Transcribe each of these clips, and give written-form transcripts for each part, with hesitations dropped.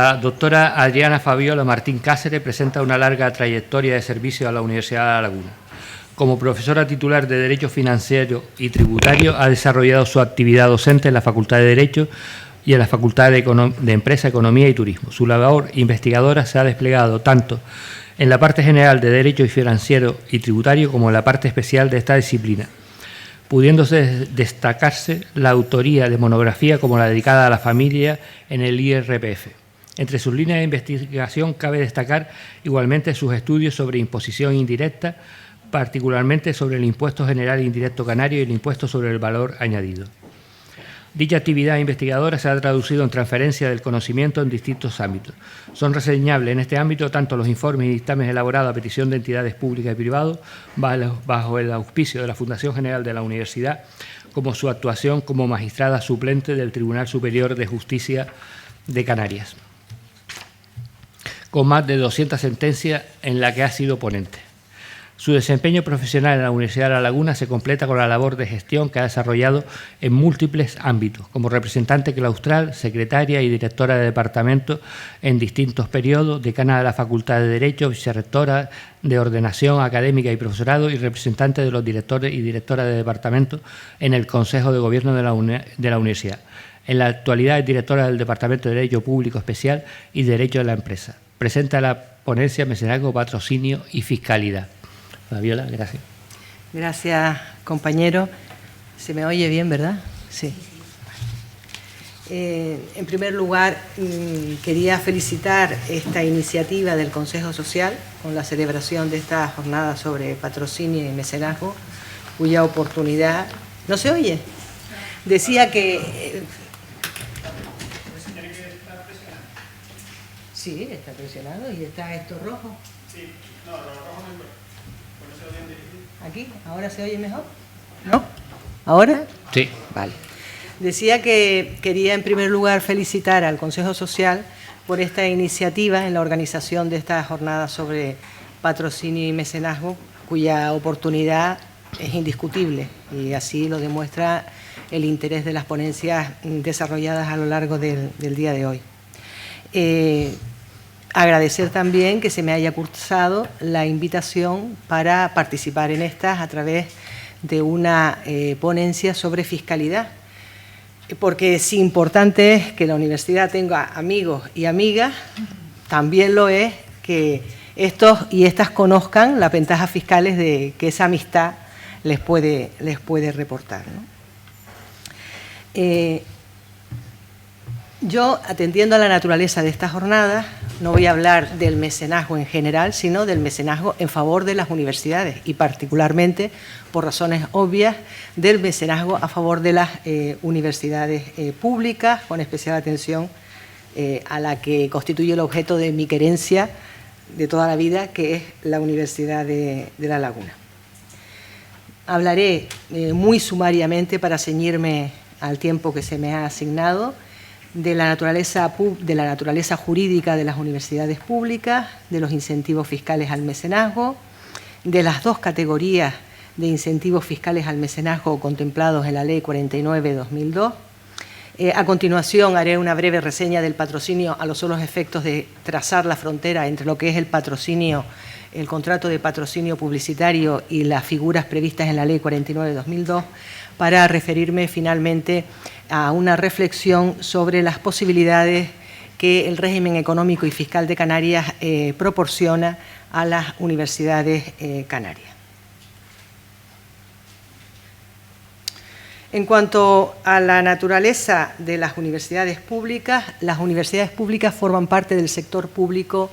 La doctora Adriana Fabiola Martín Cáceres presenta una larga trayectoria de servicio a la Universidad de La Laguna. Como profesora titular de Derecho Financiero y Tributario, ha desarrollado su actividad docente en la Facultad de Derecho y en la Facultad de Empresa, Economía y Turismo. Su labor investigadora se ha desplegado tanto en la parte general de Derecho Financiero y Tributario como en la parte especial de esta disciplina, pudiéndose destacarse la autoría de monografía como la dedicada a la familia en el IRPF. Entre sus líneas de investigación cabe destacar igualmente sus estudios sobre imposición indirecta, particularmente sobre el impuesto general indirecto canario y el impuesto sobre el valor añadido. Dicha actividad investigadora se ha traducido en transferencia del conocimiento en distintos ámbitos. Son reseñables en este ámbito tanto los informes y dictámenes elaborados a petición de entidades públicas y privadas bajo el auspicio de la Fundación General de la Universidad, como su actuación como magistrada suplente del Tribunal Superior de Justicia de Canarias, con más de 200 sentencias en la que ha sido ponente. Su desempeño profesional en la Universidad de La Laguna se completa con la labor de gestión que ha desarrollado en múltiples ámbitos, como representante claustral, secretaria y directora de departamento en distintos periodos, decana de la Facultad de Derecho, vicerrectora de Ordenación Académica y Profesorado y representante de los directores y directoras de departamento en el Consejo de Gobierno de la Universidad. En la actualidad es directora del Departamento de Derecho Público Especial y Derecho de la Empresa. Presenta la ponencia Mecenazgo, Patrocinio y Fiscalidad. Fabiola, gracias. Gracias, compañero. ¿Se me oye bien, verdad? Sí. En primer lugar, quería felicitar esta iniciativa del Consejo Social con la celebración de esta jornada sobre patrocinio y mecenazgo, cuya oportunidad... ¿No se oye? Decía que... Sí, está presionado y está esto rojo. Sí, no, lo rojo no es... ¿Aquí? ¿Ahora se oye mejor? ¿No? ¿Ahora? Sí. Vale. Decía que quería en primer lugar felicitar al Consejo Social por esta iniciativa en la organización de esta jornada sobre patrocinio y mecenazgo, cuya oportunidad es indiscutible y así lo demuestra el interés de las ponencias desarrolladas a lo largo del día de hoy. Agradecer también que se me haya cursado la invitación para participar en estas a través de una ponencia sobre fiscalidad, porque si importante es que la universidad tenga amigos y amigas, también lo es que estos y estas conozcan las ventajas fiscales de que esa amistad les puede reportar, ¿no? Yo, atendiendo a la naturaleza de esta jornada, no voy a hablar del mecenazgo en general, sino del mecenazgo en favor de las universidades y particularmente, por razones obvias, del mecenazgo a favor de las universidades públicas, con especial atención a la que constituye el objeto de mi querencia de toda la vida, que es la Universidad de La Laguna. Hablaré muy sumariamente para ceñirme al tiempo que se me ha asignado, de la naturaleza jurídica de las universidades públicas, de los incentivos fiscales al mecenazgo, de las dos categorías de incentivos fiscales al mecenazgo contemplados en la Ley 49/2002. A continuación haré una breve reseña del patrocinio a los solos efectos de trazar la frontera entre lo que es el patrocinio, el contrato de patrocinio publicitario y las figuras previstas en la Ley 49/2002, para referirme finalmente a una reflexión sobre las posibilidades que el régimen económico y fiscal de Canarias proporciona a las universidades canarias. En cuanto a la naturaleza de las universidades públicas forman parte del sector público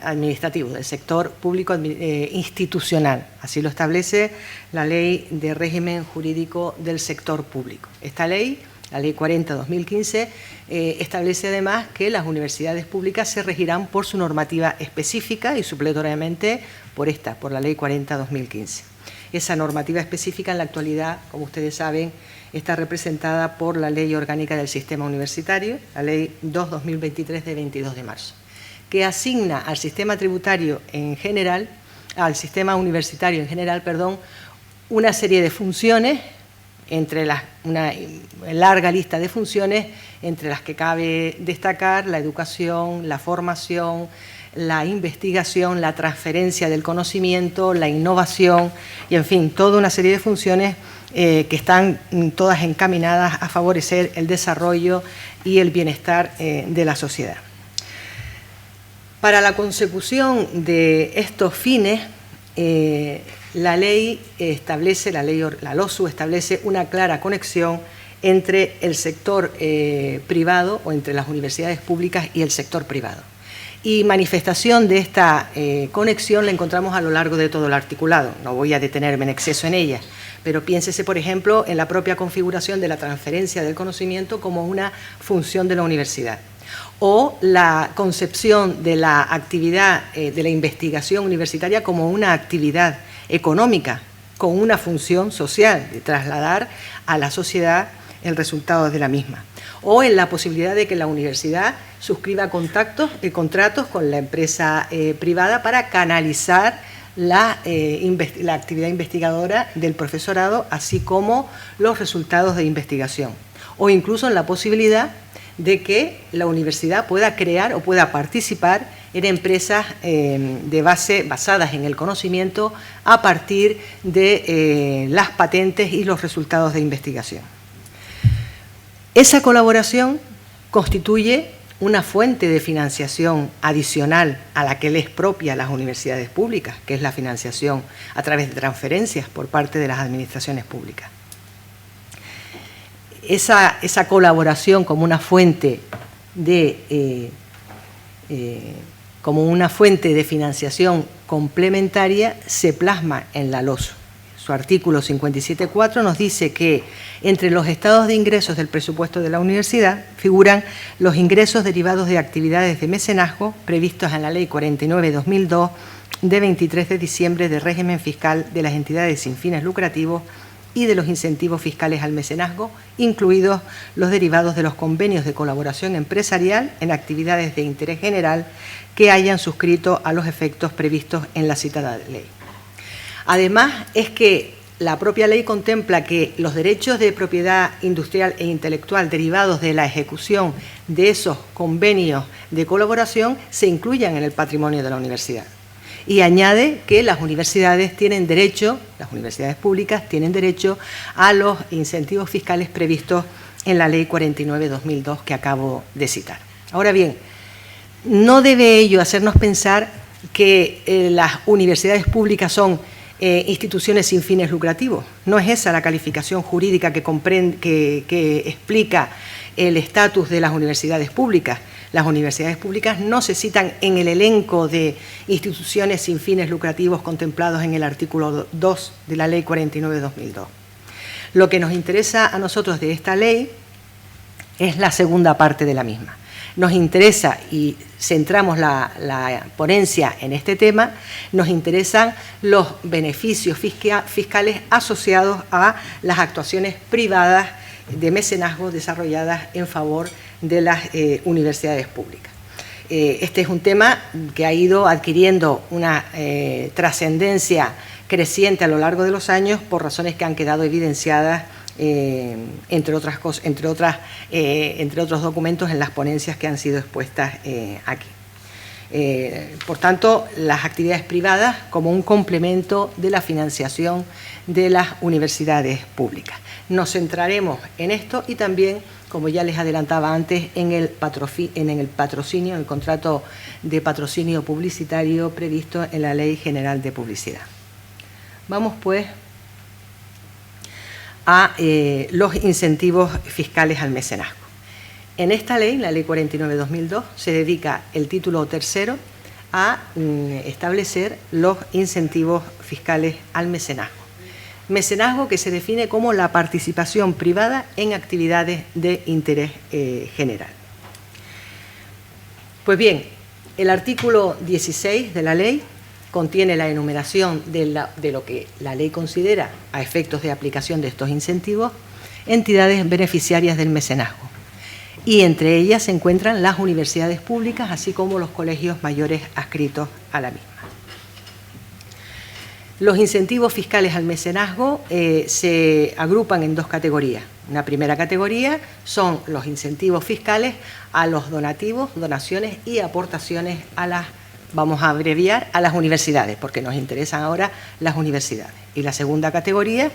administrativo, del sector público institucional. Así lo establece la Ley de Régimen Jurídico del Sector Público. Esta ley, la Ley 40/2015, establece además que las universidades públicas se regirán por su normativa específica y supletoriamente por la Ley 40/2015. Esa normativa específica en la actualidad, como ustedes saben, está representada por la Ley Orgánica del Sistema Universitario, la Ley 2/2023 de 22 de marzo. Que asigna al sistema tributario en general, al sistema universitario en general, una serie de funciones entre una larga lista de funciones, entre las que cabe destacar la educación, la formación, la investigación, la transferencia del conocimiento, la innovación y, en fin, toda una serie de funciones que están todas encaminadas a favorecer el desarrollo y el bienestar de la sociedad. Para la consecución de estos fines, la ley establece, la LOSU establece una clara conexión entre el sector privado o entre las universidades públicas y el sector privado. Y manifestación de esta conexión la encontramos a lo largo de todo el articulado. No voy a detenerme en exceso en ella, pero piénsese, por ejemplo, en la propia configuración de la transferencia del conocimiento como una función de la universidad, o la concepción de la actividad de la investigación universitaria como una actividad económica con una función social de trasladar a la sociedad el resultado de la misma, o en la posibilidad de que la universidad suscriba contratos con la empresa privada para canalizar la actividad investigadora del profesorado, así como los resultados de investigación, o incluso en la posibilidad de que la universidad pueda crear o pueda participar en empresas basadas en el conocimiento a partir de las patentes y los resultados de investigación. Esa colaboración constituye una fuente de financiación adicional a la que les es propia a las universidades públicas, que es la financiación a través de transferencias por parte de las administraciones públicas. Esa colaboración como una fuente de financiación complementaria se plasma en la LOSU. Su artículo 57.4 nos dice que entre los estados de ingresos del presupuesto de la universidad figuran los ingresos derivados de actividades de mecenazgo previstos en la Ley 49/2002 de 23 de diciembre de régimen fiscal de las entidades sin fines lucrativos y de los incentivos fiscales al mecenazgo, incluidos los derivados de los convenios de colaboración empresarial en actividades de interés general que hayan suscrito a los efectos previstos en la citada ley. Además, es que la propia ley contempla que los derechos de propiedad industrial e intelectual derivados de la ejecución de esos convenios de colaboración se incluyan en el patrimonio de la universidad. Y añade que las universidades públicas tienen derecho a los incentivos fiscales previstos en la Ley 49/2002 que acabo de citar. Ahora bien, no debe ello hacernos pensar que las universidades públicas son instituciones sin fines lucrativos. No es esa la calificación jurídica que explica el estatus de las universidades públicas. Las universidades públicas no se citan en el elenco de instituciones sin fines lucrativos contemplados en el artículo 2 de la Ley 49/2002. Lo que nos interesa a nosotros de esta ley es la segunda parte de la misma. Nos interesa, y centramos la ponencia en este tema, nos interesan los beneficios fiscales asociados a las actuaciones privadas de mecenazgo desarrolladas en favor de las universidades públicas. Este es un tema que ha ido adquiriendo una trascendencia creciente a lo largo de los años por razones que han quedado evidenciadas entre otros documentos en las ponencias que han sido expuestas aquí. Por tanto, las actividades privadas como un complemento de la financiación de las universidades públicas. Nos centraremos en esto y también, como ya les adelantaba antes, en el patrocinio, en el contrato de patrocinio publicitario previsto en la Ley General de Publicidad. Vamos, pues, a los incentivos fiscales al mecenazgo. En esta ley, la Ley 49/2002, se dedica el título tercero a establecer los incentivos fiscales al mecenazgo. Mecenazgo que se define como la participación privada en actividades de interés general. Pues bien, el artículo 16 de la ley contiene la enumeración de lo que la ley considera, a efectos de aplicación de estos incentivos, entidades beneficiarias del mecenazgo. Y entre ellas se encuentran las universidades públicas, así como los colegios mayores adscritos a la misma. Los incentivos fiscales al mecenazgo se agrupan en dos categorías. Una primera categoría son los incentivos fiscales a los donativos, donaciones y aportaciones a las, vamos a abreviar, a las universidades, porque nos interesan ahora las universidades. Y la segunda categoría,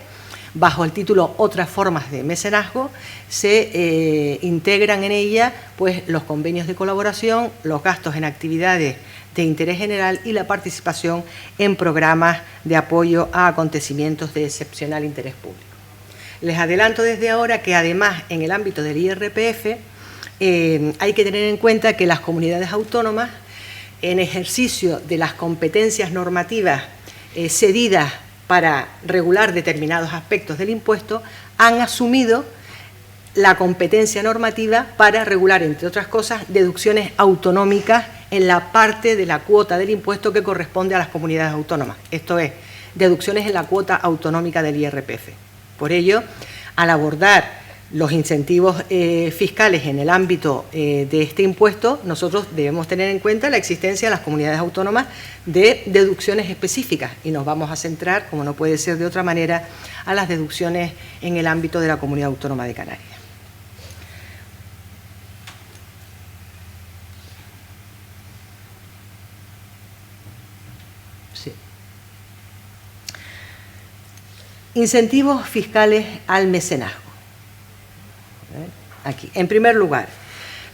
bajo el título Otras formas de mecenazgo, se integran en ella pues, los convenios de colaboración, los gastos en actividades de interés general y la participación en programas de apoyo a acontecimientos de excepcional interés público. Les adelanto desde ahora que además en el ámbito del IRPF hay que tener en cuenta que las comunidades autónomas, en ejercicio de las competencias normativas cedidas para regular determinados aspectos del impuesto, han asumido la competencia normativa para regular, entre otras cosas, deducciones autonómicas en la parte de la cuota del impuesto que corresponde a las comunidades autónomas. Esto es, deducciones en la cuota autonómica del IRPF. Por ello, al abordar los incentivos fiscales en el ámbito de este impuesto, nosotros debemos tener en cuenta la existencia de las comunidades autónomas de deducciones específicas y nos vamos a centrar, como no puede ser de otra manera, a las deducciones en el ámbito de la Comunidad Autónoma de Canarias. Sí. Incentivos fiscales al mecenazgo. Aquí. En primer lugar,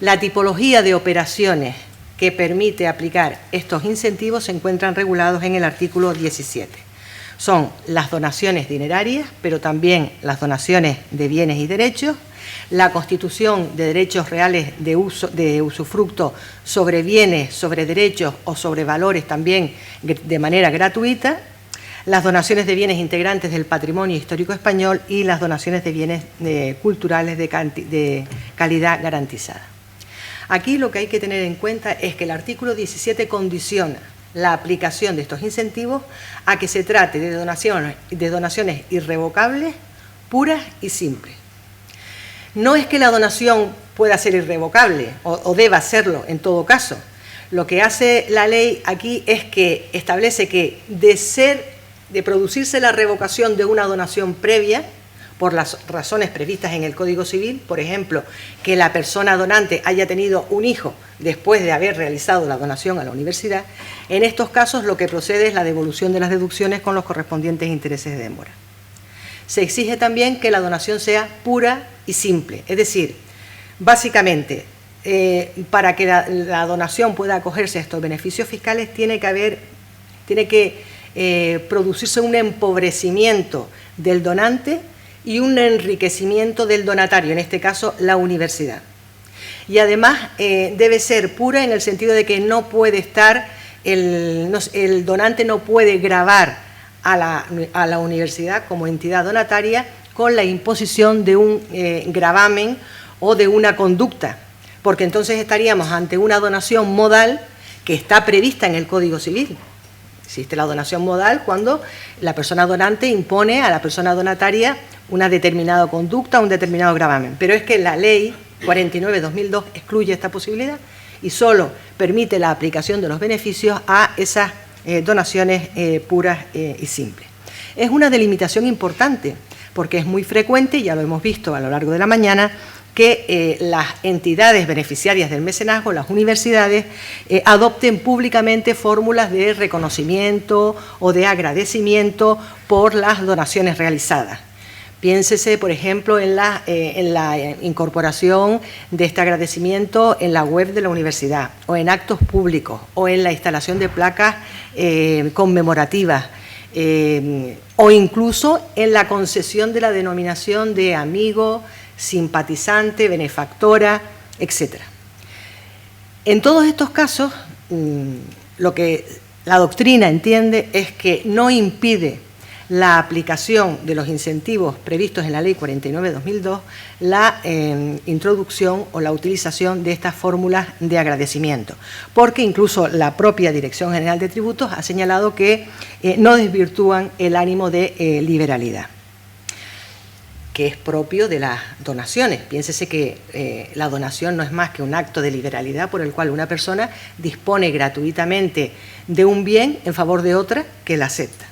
la tipología de operaciones que permite aplicar estos incentivos se encuentran regulados en el artículo 17. Son las donaciones dinerarias, pero también las donaciones de bienes y derechos, la constitución de derechos reales de usufructo sobre bienes, sobre derechos o sobre valores también de manera gratuita, las donaciones de bienes integrantes del patrimonio histórico español y las donaciones de bienes culturales de calidad garantizada. Aquí lo que hay que tener en cuenta es que el artículo 17 condiciona la aplicación de estos incentivos a que se trate de donaciones irrevocables, puras y simples. No es que la donación pueda ser irrevocable o deba serlo en todo caso. Lo que hace la ley aquí es que establece que de producirse la revocación de una donación previa, por las razones previstas en el Código Civil, por ejemplo, que la persona donante haya tenido un hijo después de haber realizado la donación a la universidad, en estos casos lo que procede es la devolución de las deducciones con los correspondientes intereses de demora. Se exige también que la donación sea pura y simple, es decir, básicamente, para que la donación pueda acogerse a estos beneficios fiscales tiene que producirse un empobrecimiento del donante y un enriquecimiento del donatario, en este caso la universidad. Y además debe ser pura en el sentido de que no puede estar, el donante no puede gravar a la universidad como entidad donataria con la imposición de un gravamen o de una conducta, porque entonces estaríamos ante una donación modal que está prevista en el Código Civil. Existe la donación modal cuando la persona donante impone a la persona donataria una determinada conducta, un determinado gravamen. Pero es que la Ley 49/2002 excluye esta posibilidad y solo permite la aplicación de los beneficios a esas donaciones puras y simples. Es una delimitación importante porque es muy frecuente, ya lo hemos visto a lo largo de la mañana, que las entidades beneficiarias del mecenazgo, las universidades, adopten públicamente fórmulas de reconocimiento o de agradecimiento por las donaciones realizadas. Piénsese, por ejemplo, en la incorporación de este agradecimiento en la web de la universidad, o en actos públicos, o en la instalación de placas conmemorativas, o incluso en la concesión de la denominación de amigo, simpatizante, benefactora, etc. En todos estos casos, lo que la doctrina entiende es que no impide la aplicación de los incentivos previstos en la Ley 49/2002 la introducción o la utilización de estas fórmulas de agradecimiento, porque incluso la propia Dirección General de Tributos ha señalado que no desvirtúan el ánimo de liberalidad, que es propio de las donaciones. Piénsese que la donación no es más que un acto de liberalidad por el cual una persona dispone gratuitamente de un bien en favor de otra que la acepta.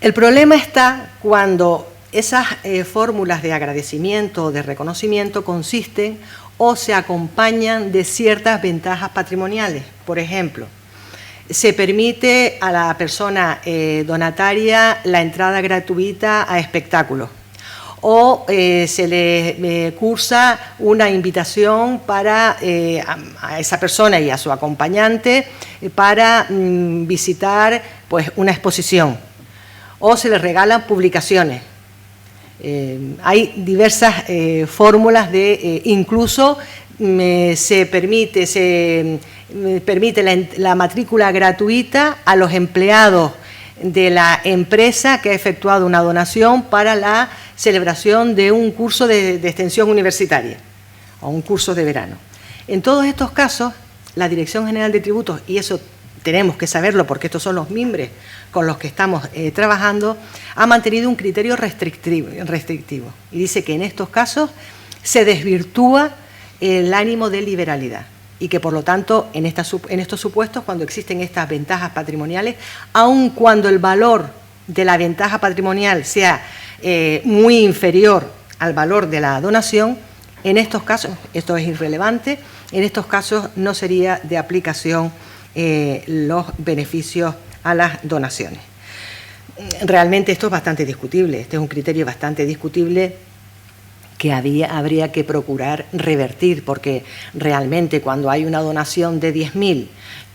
El problema está cuando esas fórmulas de agradecimiento o de reconocimiento consisten o se acompañan de ciertas ventajas patrimoniales. Por ejemplo, se permite a la persona donataria la entrada gratuita a espectáculos, o se le cursa una invitación para, a esa persona y a su acompañante para visitar pues, una exposición, o se le regalan publicaciones. Hay diversas fórmulas de, incluso se permite la matrícula gratuita a los empleados de la empresa que ha efectuado una donación para la celebración de un curso de extensión universitaria o un curso de verano. En todos estos casos, la Dirección General de Tributos, y eso tenemos que saberlo porque estos son los mimbres con los que estamos trabajando, ha mantenido un criterio restrictivo y dice que en estos casos se desvirtúa el ánimo de liberalidad y que, por lo tanto, en estos supuestos, cuando existen estas ventajas patrimoniales, aun cuando el valor de la ventaja patrimonial sea muy inferior al valor de la donación, en estos casos, esto es irrelevante, en estos casos no sería de aplicación los beneficios a las donaciones. Realmente esto es bastante discutible, este es un criterio bastante discutible que habría que procurar revertir, porque realmente cuando hay una donación de 10.000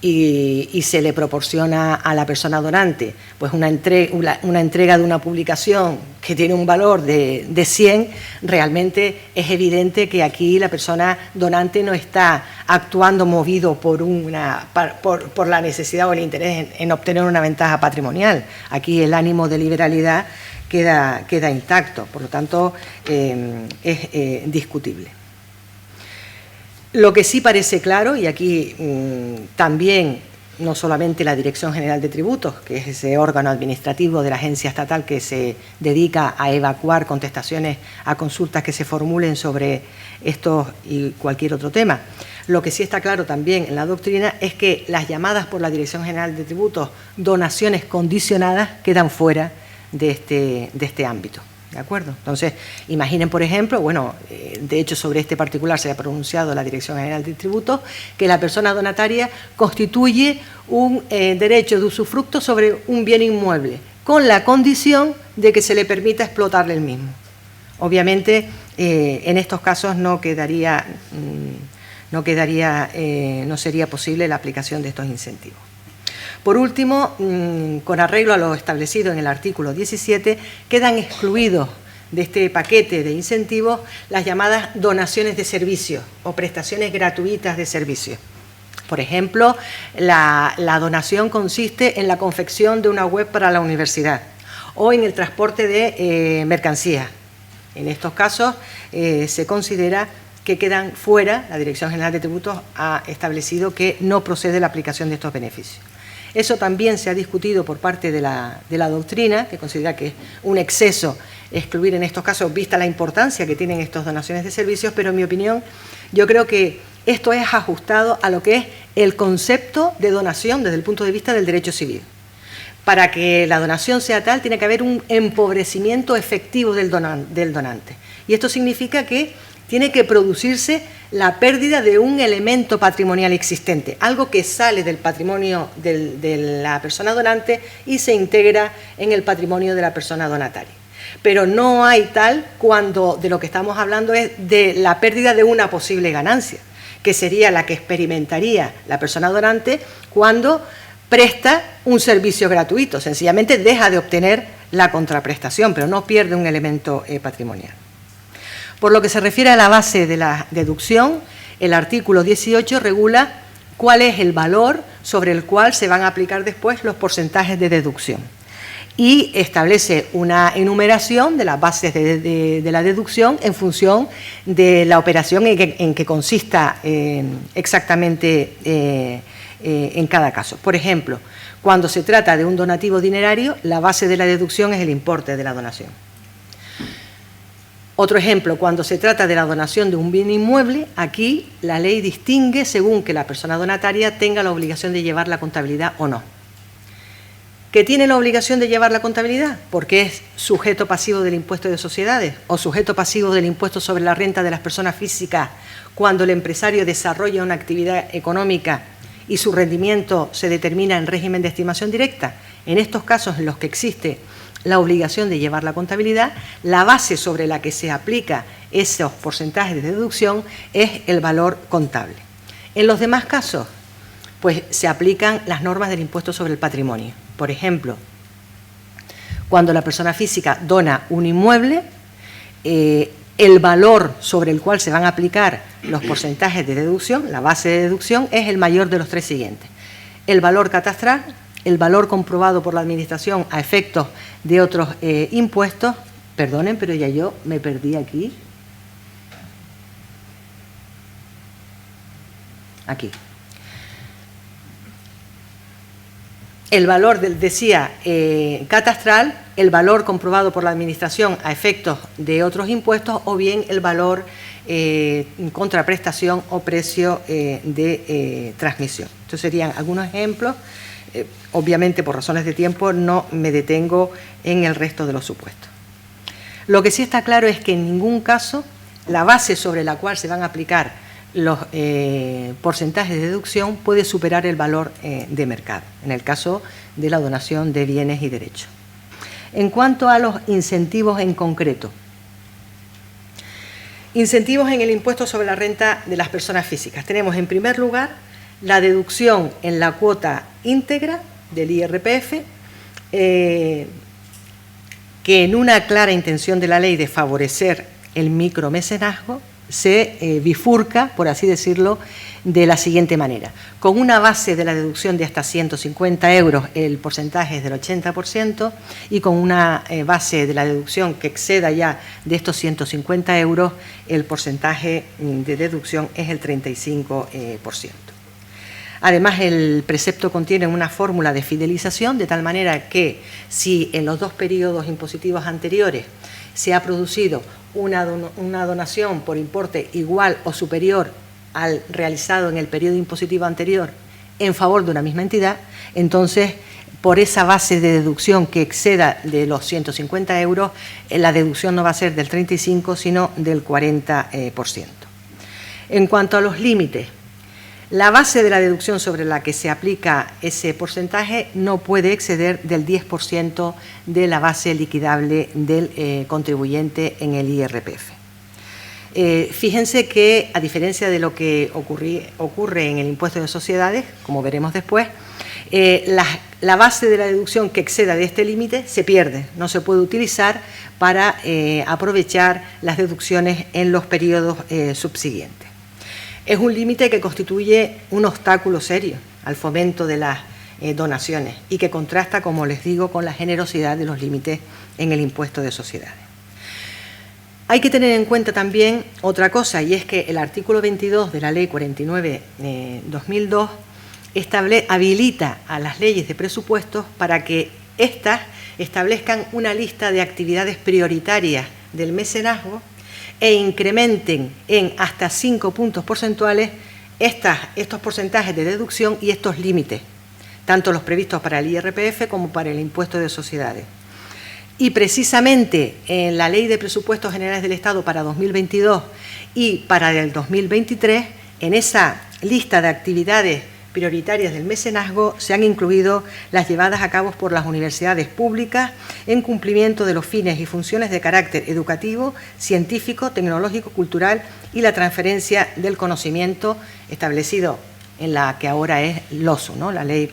y se le proporciona a la persona donante pues una entrega de una publicación que tiene un valor de 100, realmente es evidente que aquí la persona donante no está actuando movido por la necesidad o el interés en obtener una ventaja patrimonial. Aquí el ánimo de liberalidad queda intacto, por lo tanto es discutible. Lo que sí parece claro, y aquí también no solamente la Dirección General de Tributos, que es ese órgano administrativo de la agencia estatal que se dedica a evacuar contestaciones a consultas que se formulen sobre estos y cualquier otro tema. Lo que sí está claro también en la doctrina es que las llamadas por la Dirección General de Tributos donaciones condicionadas quedan fuera de este ámbito. ¿De acuerdo? Entonces, imaginen, por ejemplo, bueno, de hecho sobre este particular se ha pronunciado la Dirección General de Tributos, que la persona donataria constituye un derecho de usufructo sobre un bien inmueble, con la condición de que se le permita explotarle el mismo. Obviamente, en estos casos no sería posible la aplicación de estos incentivos. Por último, con arreglo a lo establecido en el artículo 17, quedan excluidos de este paquete de incentivos las llamadas donaciones de servicios o prestaciones gratuitas de servicios. Por ejemplo, la donación consiste en la confección de una web para la universidad o en el transporte de mercancías. En estos casos se considera que quedan fuera, la Dirección General de Tributos ha establecido que no procede la aplicación de estos beneficios. Eso también se ha discutido por parte de la doctrina, que considera que es un exceso excluir en estos casos, vista la importancia que tienen estas donaciones de servicios, pero en mi opinión, yo creo que esto es ajustado a lo que es el concepto de donación desde el punto de vista del derecho civil. Para que la donación sea tal, tiene que haber un empobrecimiento efectivo del donante. Y esto significa que tiene que producirse la pérdida de un elemento patrimonial existente, algo que sale del patrimonio de la persona donante y se integra en el patrimonio de la persona donataria. Pero no hay tal cuando de lo que estamos hablando es de la pérdida de una posible ganancia, que sería la que experimentaría la persona donante cuando presta un servicio gratuito, sencillamente deja de obtener la contraprestación, pero no pierde un elemento patrimonial. Por lo que se refiere a la base de la deducción, el artículo 18 regula cuál es el valor sobre el cual se van a aplicar después los porcentajes de deducción y establece una enumeración de las bases de la deducción en función de la operación en que consista exactamente en cada caso. Por ejemplo, cuando se trata de un donativo dinerario, la base de la deducción es el importe de la donación. Otro ejemplo, cuando se trata de la donación de un bien inmueble, aquí la ley distingue según que la persona donataria tenga la obligación de llevar la contabilidad o no. ¿Que tiene la obligación de llevar la contabilidad? Porque es sujeto pasivo del impuesto de sociedades o sujeto pasivo del impuesto sobre la renta de las personas físicas cuando el empresario desarrolla una actividad económica y su rendimiento se determina en régimen de estimación directa. En estos casos en los que existe la obligación de llevar la contabilidad, la base sobre la que se aplica esos porcentajes de deducción es el valor contable. En los demás casos, pues se aplican las normas del impuesto sobre el patrimonio. Por ejemplo, cuando la persona física dona un inmueble, el valor sobre el cual se van a aplicar los porcentajes de deducción, la base de deducción, es el mayor de los tres siguientes. El valor catastral, el valor comprobado por la Administración a efectos de otros impuestos. Perdonen, pero ya yo me perdí aquí. Aquí. El valor, decía, catastral, el valor comprobado por la Administración a efectos de otros impuestos o bien el valor contraprestación o precio de transmisión. Estos serían algunos ejemplos. Obviamente, por razones de tiempo, no me detengo en el resto de los supuestos. Lo que sí está claro es que en ningún caso la base sobre la cual se van a aplicar los porcentajes de deducción puede superar el valor de mercado, en el caso de la donación de bienes y derechos. En cuanto a los incentivos en concreto, incentivos en el impuesto sobre la renta de las personas físicas. Tenemos en primer lugar la deducción en la cuota íntegra del IRPF, que en una clara intención de la ley de favorecer el micromecenazgo, se bifurca, por así decirlo, de la siguiente manera. Con una base de la deducción de hasta 150 euros, el porcentaje es del 80%, y con una base de la deducción que exceda ya de estos 150 euros, el porcentaje de deducción es el 35%. Además, el precepto contiene una fórmula de fidelización, de tal manera que si en los dos periodos impositivos anteriores se ha producido una donación por importe igual o superior al realizado en el periodo impositivo anterior en favor de una misma entidad, entonces, por esa base de deducción que exceda de los 150 euros, la deducción no va a ser del 35%, sino del 40%. En cuanto a los límites, la base de la deducción sobre la que se aplica ese porcentaje no puede exceder del 10% de la base liquidable del contribuyente en el IRPF. Fíjense que, a diferencia de lo que ocurre en el impuesto de sociedades, como veremos después, la base de la deducción que exceda de este límite se pierde, no se puede utilizar para aprovechar las deducciones en los periodos subsiguientes. Es un límite que constituye un obstáculo serio al fomento de las donaciones y que contrasta, como les digo, con la generosidad de los límites en el impuesto de sociedades. Hay que tener en cuenta también otra cosa, y es que el artículo 22 de la Ley 49/2002 habilita a las leyes de presupuestos para que éstas establezcan una lista de actividades prioritarias del mecenazgo e incrementen en hasta 5 puntos porcentuales estos porcentajes de deducción y estos límites, tanto los previstos para el IRPF como para el impuesto de sociedades. Y precisamente en la Ley de Presupuestos Generales del Estado para 2022 y para el 2023, en esa lista de actividades prioritarias del mecenazgo se han incluido las llevadas a cabo por las universidades públicas en cumplimiento de los fines y funciones de carácter educativo, científico, tecnológico, cultural y la transferencia del conocimiento establecido en la que ahora es LOSU, ¿no? La Ley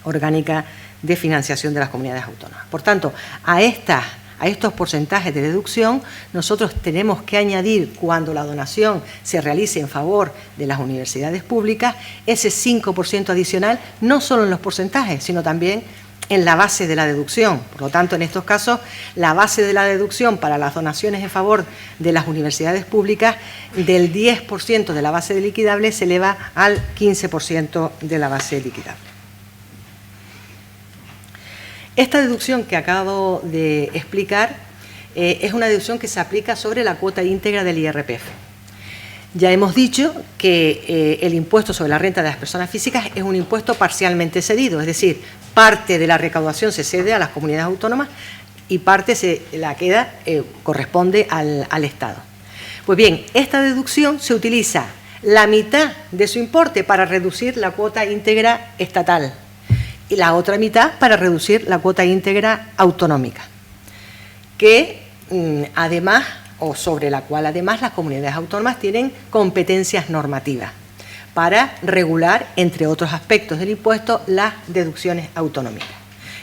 Orgánica de Financiación de las Comunidades Autónomas. Por tanto, a estos porcentajes de deducción, nosotros tenemos que añadir, cuando la donación se realice en favor de las universidades públicas, ese 5% adicional, no solo en los porcentajes, sino también en la base de la deducción. Por lo tanto, en estos casos, la base de la deducción para las donaciones en favor de las universidades públicas, del 10% de la base de liquidable, se eleva al 15% de la base liquidable. Esta deducción que acabo de explicar es una deducción que se aplica sobre la cuota íntegra del IRPF. Ya hemos dicho que el impuesto sobre la renta de las personas físicas es un impuesto parcialmente cedido, es decir, parte de la recaudación se cede a las comunidades autónomas y parte corresponde al Estado. Pues bien, esta deducción se utiliza la mitad de su importe para reducir la cuota íntegra estatal y la otra mitad para reducir la cuota íntegra autonómica, que además, o sobre la cual además las comunidades autónomas tienen competencias normativas para regular, entre otros aspectos del impuesto, las deducciones autonómicas.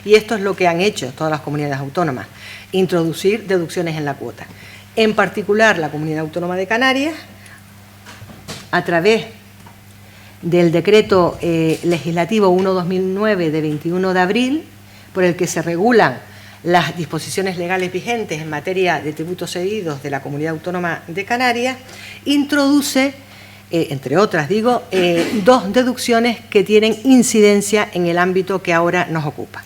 Y esto es lo que han hecho todas las comunidades autónomas, introducir deducciones en la cuota. En particular, la Comunidad Autónoma de Canarias, a través del Decreto Legislativo 1/2009 de 21 de abril, por el que se regulan las disposiciones legales vigentes en materia de tributos cedidos de la Comunidad Autónoma de Canarias, introduce, entre otras digo, dos deducciones que tienen incidencia en el ámbito que ahora nos ocupa.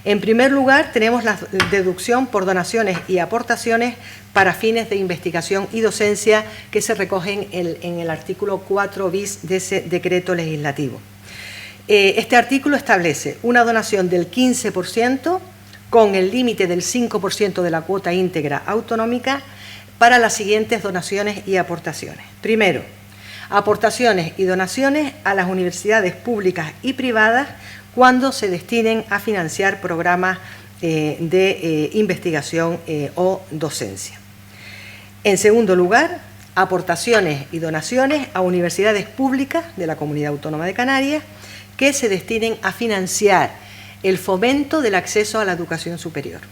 En primer lugar, tenemos la deducción por donaciones y aportaciones para fines de investigación y docencia que se recogen en el artículo 4 bis de ese decreto legislativo. Este artículo establece una donación del 15% con el límite del 5% de la cuota íntegra autonómica para las siguientes donaciones y aportaciones. Primero, aportaciones y donaciones a las universidades públicas y privadas cuando se destinen a financiar programas de investigación o docencia. En segundo lugar, aportaciones y donaciones a universidades públicas de la Comunidad Autónoma de Canarias que se destinen a financiar el fomento del acceso a la educación superior.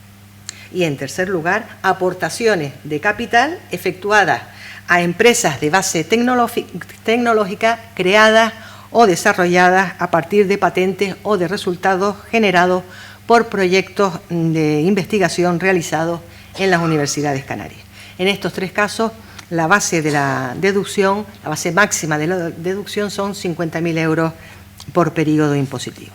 Y en tercer lugar, aportaciones de capital efectuadas a empresas de base tecnológica creadas o desarrolladas a partir de patentes o de resultados generados por proyectos de investigación realizados en las universidades canarias. En estos tres casos, la base de la deducción, la base máxima de la deducción son 50.000 euros por periodo impositivo.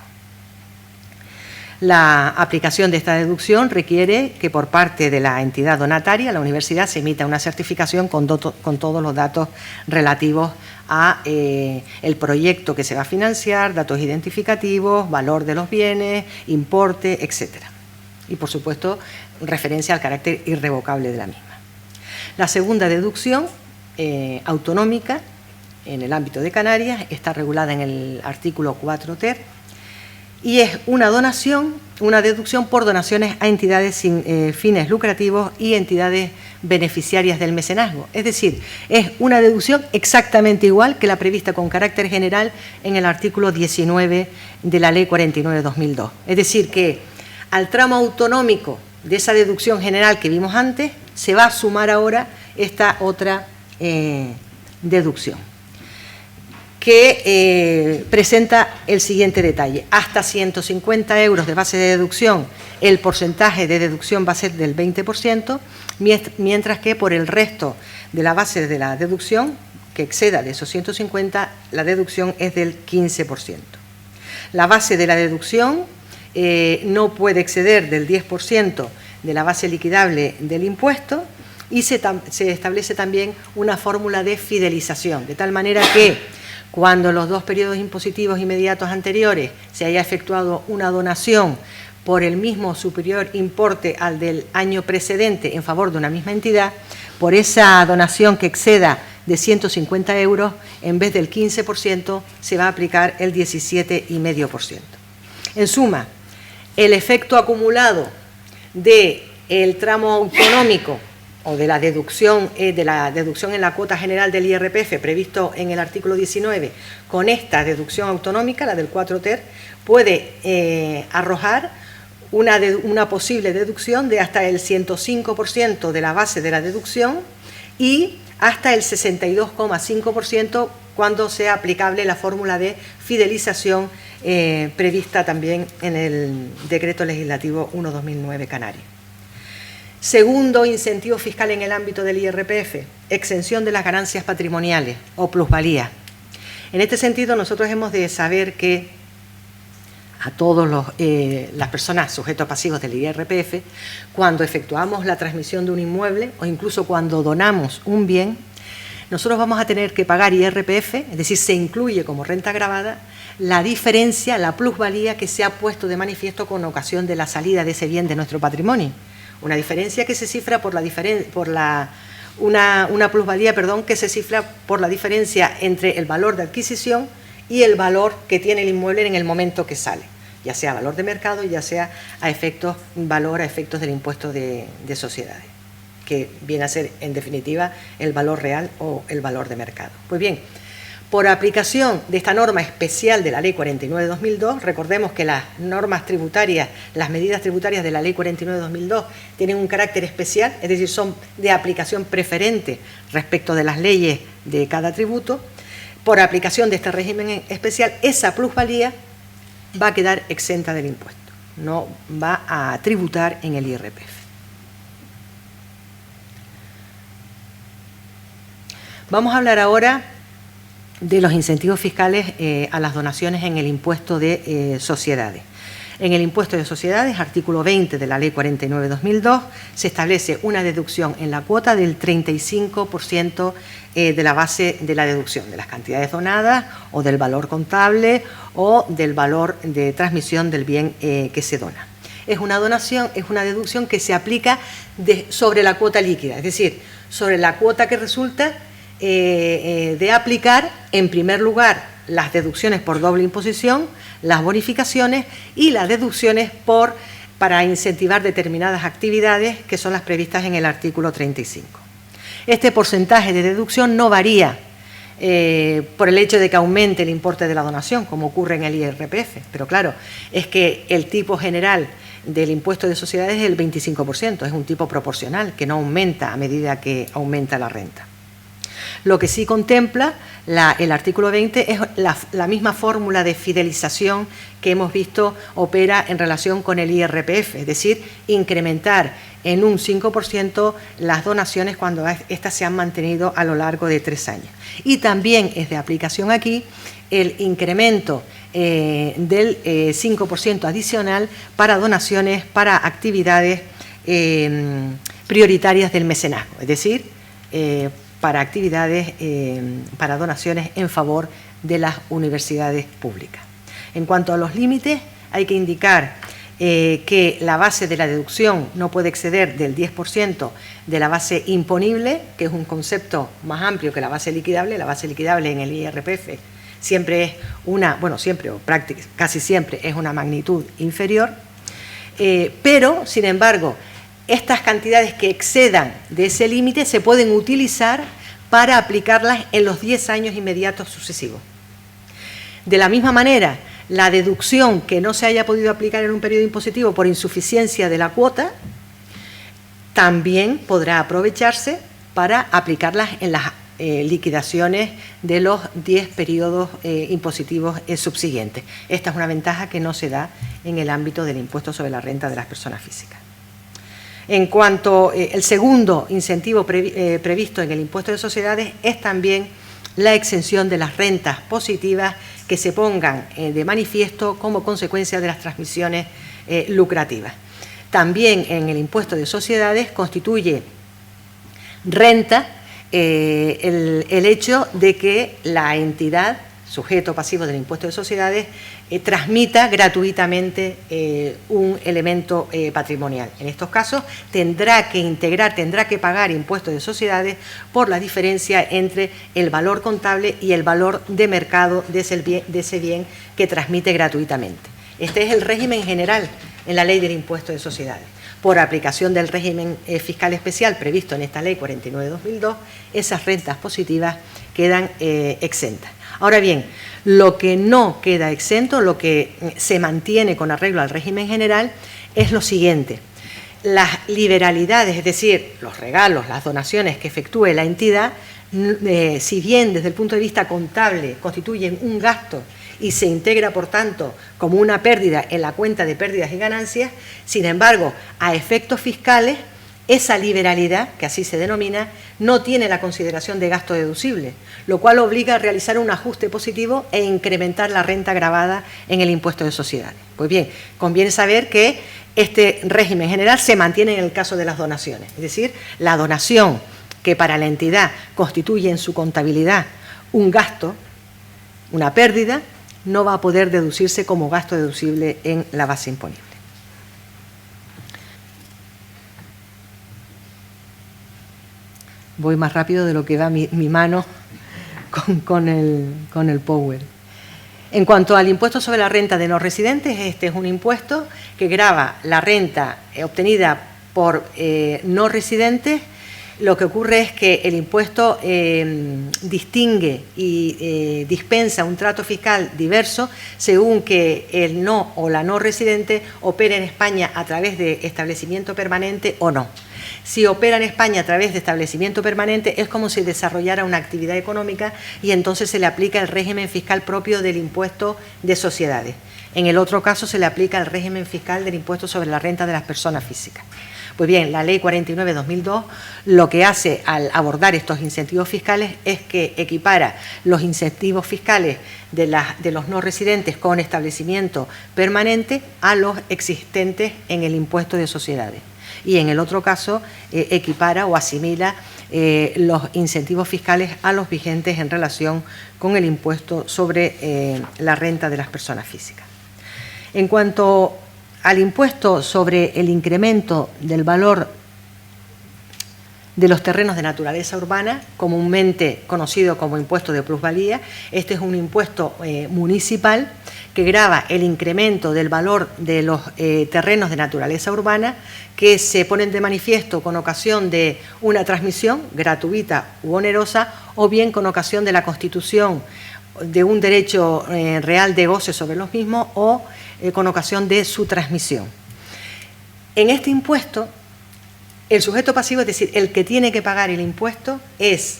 La aplicación de esta deducción requiere que por parte de la entidad donataria, la universidad, se emita una certificación con todos los datos relativos a el proyecto que se va a financiar, datos identificativos, valor de los bienes, importe, etcétera. Y, por supuesto, referencia al carácter irrevocable de la misma. La segunda deducción autonómica en el ámbito de Canarias está regulada en el artículo 4 ter y es una deducción por donaciones a entidades sin fines lucrativos y entidades beneficiarias del mecenazgo. Es decir, es una deducción exactamente igual que la prevista con carácter general en el artículo 19 de la Ley 49/2002. Es decir, que al tramo autonómico de esa deducción general que vimos antes se va a sumar ahora esta otra deducción, que presenta el siguiente detalle. Hasta 150 euros de base de deducción, el porcentaje de deducción va a ser del 20%, mientras que por el resto de la base de la deducción, que exceda de esos 150, la deducción es del 15%. La base de la deducción no puede exceder del 10% de la base liquidable del impuesto y se establece también una fórmula de fidelización, de tal manera que cuando los dos periodos impositivos inmediatos anteriores se haya efectuado una donación por el mismo superior importe al del año precedente en favor de una misma entidad, por esa donación que exceda de 150 euros, en vez del 15%, se va a aplicar el 17,5%. En suma, el efecto acumulado del tramo autonómico o de la deducción en la cuota general del IRPF previsto en el artículo 19 con esta deducción autonómica, la del 4 ter, puede arrojar una posible deducción de hasta el 105% de la base de la deducción y hasta el 62,5% cuando sea aplicable la fórmula de fidelización prevista también en el Decreto Legislativo 1/2009 Canario. Segundo incentivo fiscal en el ámbito del IRPF, exención de las ganancias patrimoniales o plusvalía. En este sentido, nosotros hemos de saber que a todas las personas sujetos pasivos del IRPF, cuando efectuamos la transmisión de un inmueble o incluso cuando donamos un bien, nosotros vamos a tener que pagar IRPF, es decir, se incluye como renta gravada la diferencia, la plusvalía que se ha puesto de manifiesto con ocasión de la salida de ese bien de nuestro patrimonio. Una diferencia que se cifra por una plusvalía, que se cifra por la diferencia entre el valor de adquisición y el valor que tiene el inmueble en el momento que sale, ya sea valor de mercado, ya sea valor a efectos del impuesto de sociedades, que viene a ser, en definitiva, el valor real o el valor de mercado. Pues bien, por aplicación de esta norma especial de la Ley 49 de 2002, recordemos que las normas tributarias, las medidas tributarias de la Ley 49 de 2002 tienen un carácter especial, es decir, son de aplicación preferente respecto de las leyes de cada tributo. Por aplicación de este régimen especial, esa plusvalía va a quedar exenta del impuesto, no va a tributar en el IRPF. Vamos a hablar ahora de los incentivos fiscales a las donaciones en el impuesto de sociedades. En el impuesto de sociedades, artículo 20 de la Ley 49/2002, se establece una deducción en la cuota del 35% de la base de la deducción, de las cantidades donadas o del valor contable o del valor de transmisión del bien que se dona. Es una donación, es una deducción que se aplica sobre la cuota líquida, es decir, sobre la cuota que resulta de aplicar, en primer lugar, las deducciones por doble imposición, las bonificaciones y las deducciones para incentivar determinadas actividades que son las previstas en el artículo 35. Este porcentaje de deducción no varía por el hecho de que aumente el importe de la donación, como ocurre en el IRPF, pero claro, es que el tipo general del impuesto de sociedades es el 25%, es un tipo proporcional que no aumenta a medida que aumenta la renta. Lo que sí contempla el artículo 20 es la misma fórmula de fidelización que hemos visto opera en relación con el IRPF, es decir, incrementar en un 5% las donaciones cuando éstas se han mantenido a lo largo de 3 años. Y también es de aplicación aquí el incremento del 5% adicional para donaciones para actividades prioritarias del mecenazgo, es decir, para actividades, para donaciones en favor de las universidades públicas. En cuanto a los límites, hay que indicar que la base de la deducción no puede exceder del 10% de la base imponible, que es un concepto más amplio que la base liquidable. La base liquidable en el IRPF siempre es casi siempre es una magnitud inferior, pero, sin embargo, estas cantidades que excedan de ese límite se pueden utilizar para aplicarlas en los 10 años inmediatos sucesivos. De la misma manera, la deducción que no se haya podido aplicar en un periodo impositivo por insuficiencia de la cuota también podrá aprovecharse para aplicarlas en las liquidaciones de los 10 periodos impositivos subsiguientes. Esta es una ventaja que no se da en el ámbito del impuesto sobre la renta de las personas físicas. En cuanto al segundo incentivo previsto en el impuesto de sociedades es también la exención de las rentas positivas que se pongan de manifiesto como consecuencia de las transmisiones lucrativas. También en el impuesto de sociedades constituye renta el hecho de que la entidad, sujeto pasivo del impuesto de sociedades, transmita gratuitamente un elemento patrimonial. En estos casos tendrá que pagar impuestos de sociedades por la diferencia entre el valor contable y el valor de mercado de ese bien que transmite gratuitamente. Este es el régimen general en la Ley del Impuesto de Sociedades. Por aplicación del régimen fiscal especial previsto en esta Ley 49/2002, esas rentas positivas quedan exentas. Ahora bien, lo que no queda exento, lo que se mantiene con arreglo al régimen general, es lo siguiente. Las liberalidades, es decir, los regalos, las donaciones que efectúe la entidad, si bien desde el punto de vista contable constituyen un gasto y se integra, por tanto, como una pérdida en la cuenta de pérdidas y ganancias, sin embargo, a efectos fiscales, esa liberalidad, que así se denomina, no tiene la consideración de gasto deducible, lo cual obliga a realizar un ajuste positivo e incrementar la renta gravada en el impuesto de sociedades. Pues bien, conviene saber que este régimen general se mantiene en el caso de las donaciones, es decir, la donación que para la entidad constituye en su contabilidad un gasto, una pérdida, no va a poder deducirse como gasto deducible en la base imponible. Voy más rápido de lo que va mi mano con el Power. En cuanto al impuesto sobre la renta de no residentes, este es un impuesto que grava la renta obtenida por no residentes. Lo que ocurre es que el impuesto distingue y dispensa un trato fiscal diverso según que el no o la no residente opere en España a través de establecimiento permanente o no. Si opera en España a través de establecimiento permanente, es como si desarrollara una actividad económica y entonces se le aplica el régimen fiscal propio del impuesto de sociedades. En el otro caso se le aplica el régimen fiscal del impuesto sobre la renta de las personas físicas. Pues bien, la Ley 49/2002 lo que hace al abordar estos incentivos fiscales es que equipara los incentivos fiscales de los no residentes con establecimiento permanente a los existentes en el impuesto de sociedades. Y en el otro caso equipara o asimila los incentivos fiscales a los vigentes en relación con el impuesto sobre la renta de las personas físicas. En cuanto al impuesto sobre el incremento del valor de los terrenos de naturaleza urbana, comúnmente conocido como impuesto de plusvalía, este es un impuesto municipal que grava el incremento del valor de los terrenos de naturaleza urbana que se ponen de manifiesto con ocasión de una transmisión gratuita u onerosa o bien con ocasión de la constitución de un derecho real de goce sobre los mismos o con ocasión de su transmisión. En este impuesto, el sujeto pasivo, es decir, el que tiene que pagar el impuesto, es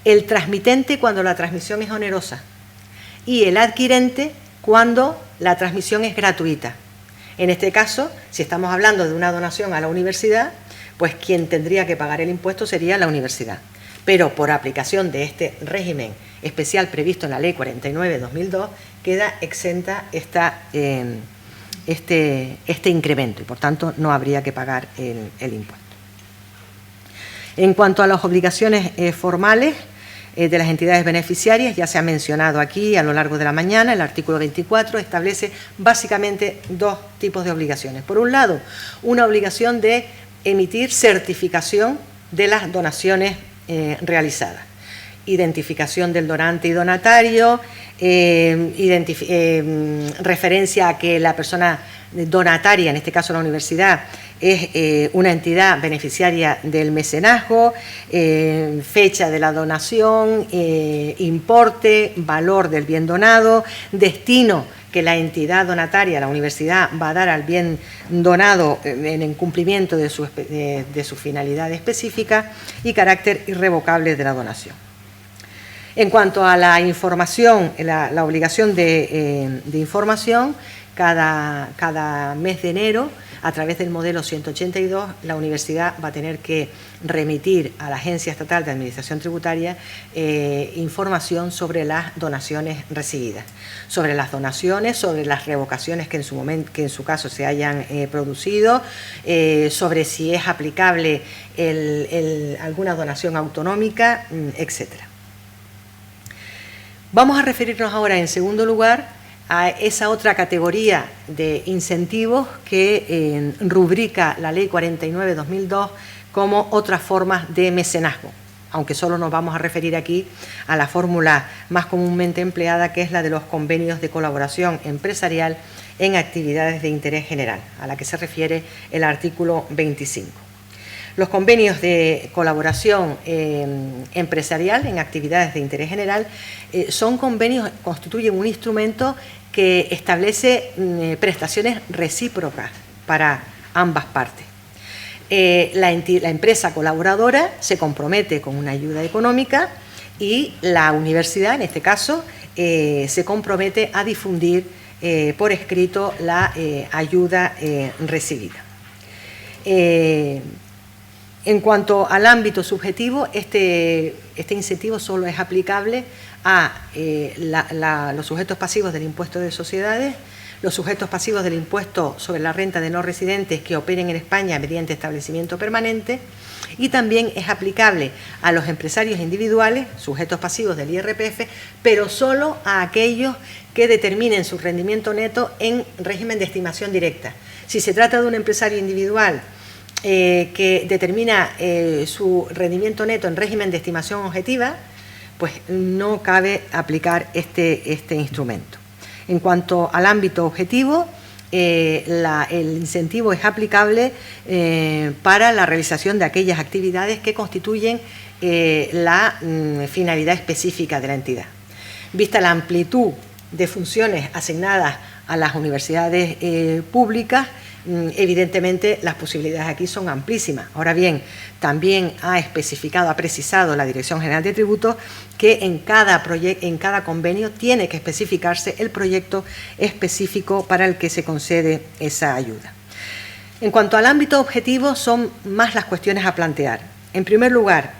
el transmitente cuando la transmisión es onerosa y el adquirente cuando la transmisión es gratuita. En este caso, si estamos hablando de una donación a la universidad, pues quien tendría que pagar el impuesto sería la universidad. Pero por aplicación de este régimen especial previsto en la Ley 49/2002, queda exenta este incremento y, por tanto, no habría que pagar el impuesto. En cuanto a las obligaciones formales de las entidades beneficiarias, ya se ha mencionado aquí a lo largo de la mañana, el artículo 24 establece básicamente dos tipos de obligaciones. Por un lado, una obligación de emitir certificación de las donaciones realizadas. Identificación del donante y donatario, referencia a que la persona donataria, en este caso la universidad, es una entidad beneficiaria del mecenazgo, fecha de la donación, importe, valor del bien donado, destino que la entidad donataria, la universidad, va a dar al bien donado en cumplimiento de su finalidad específica y carácter irrevocable de la donación. En cuanto a la información, la obligación de información, cada mes de enero, a través del modelo 182, la universidad va a tener que remitir a la Agencia Estatal de Administración Tributaria información sobre las donaciones recibidas, sobre las donaciones, sobre las revocaciones que en su caso se hayan producido, sobre si es aplicable alguna donación autonómica, etcétera. Vamos a referirnos ahora, en segundo lugar, a esa otra categoría de incentivos que rubrica la Ley 49/2002 como otras formas de mecenazgo, aunque solo nos vamos a referir aquí a la fórmula más comúnmente empleada, que es la de los convenios de colaboración empresarial en actividades de interés general, a la que se refiere el artículo 25. Los convenios de colaboración empresarial en actividades de interés general son convenios, constituyen un instrumento que establece prestaciones recíprocas para ambas partes. La empresa colaboradora se compromete con una ayuda económica y la universidad, en este caso, se compromete a difundir por escrito la ayuda recibida. En cuanto al ámbito subjetivo, este incentivo solo es aplicable a los sujetos pasivos del impuesto de sociedades, los sujetos pasivos del impuesto sobre la renta de no residentes que operen en España mediante establecimiento permanente, y también es aplicable a los empresarios individuales, sujetos pasivos del IRPF, pero solo a aquellos que determinen su rendimiento neto en régimen de estimación directa. Si se trata de un empresario individual que determina su rendimiento neto en régimen de estimación objetiva, pues no cabe aplicar este instrumento. En cuanto al ámbito objetivo, el incentivo es aplicable para la realización de aquellas actividades que constituyen la finalidad específica de la entidad. Vista la amplitud de funciones asignadas a las universidades públicas, evidentemente las posibilidades aquí son amplísimas. Ahora bien, también ha precisado la Dirección General de Tributos que en cada convenio tiene que especificarse el proyecto específico para el que se concede esa ayuda. En cuanto al ámbito objetivo, son más las cuestiones a plantear. En primer lugar,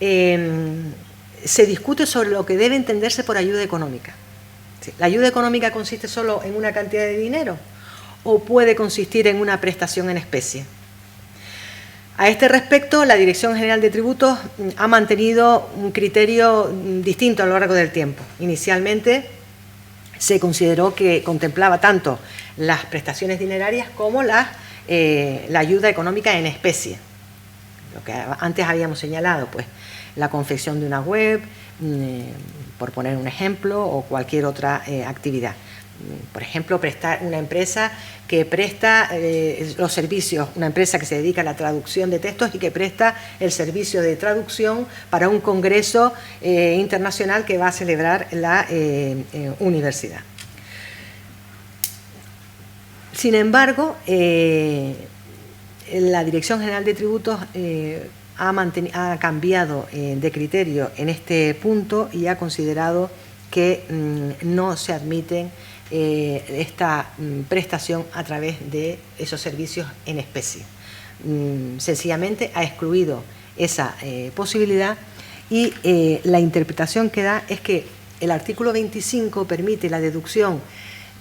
se discute sobre lo que debe entenderse por ayuda económica. ¿La ayuda económica consiste solo en una cantidad de dinero o puede consistir en una prestación en especie? A este respecto, la Dirección General de Tributos ha mantenido un criterio distinto a lo largo del tiempo. Inicialmente se consideró que contemplaba tanto las prestaciones dinerarias como la ayuda económica en especie. Lo que antes habíamos señalado, pues la confección de una web, por poner un ejemplo, o cualquier otra actividad. Por ejemplo, una empresa que presta los servicios, una empresa que se dedica a la traducción de textos y que presta el servicio de traducción para un congreso internacional que va a celebrar la universidad. Sin embargo, la Dirección General de Tributos ha cambiado de criterio en este punto y ha considerado que no se admiten esta prestación a través de esos servicios en especie. Sencillamente ha excluido esa posibilidad y la interpretación que da es que el artículo 25 permite la deducción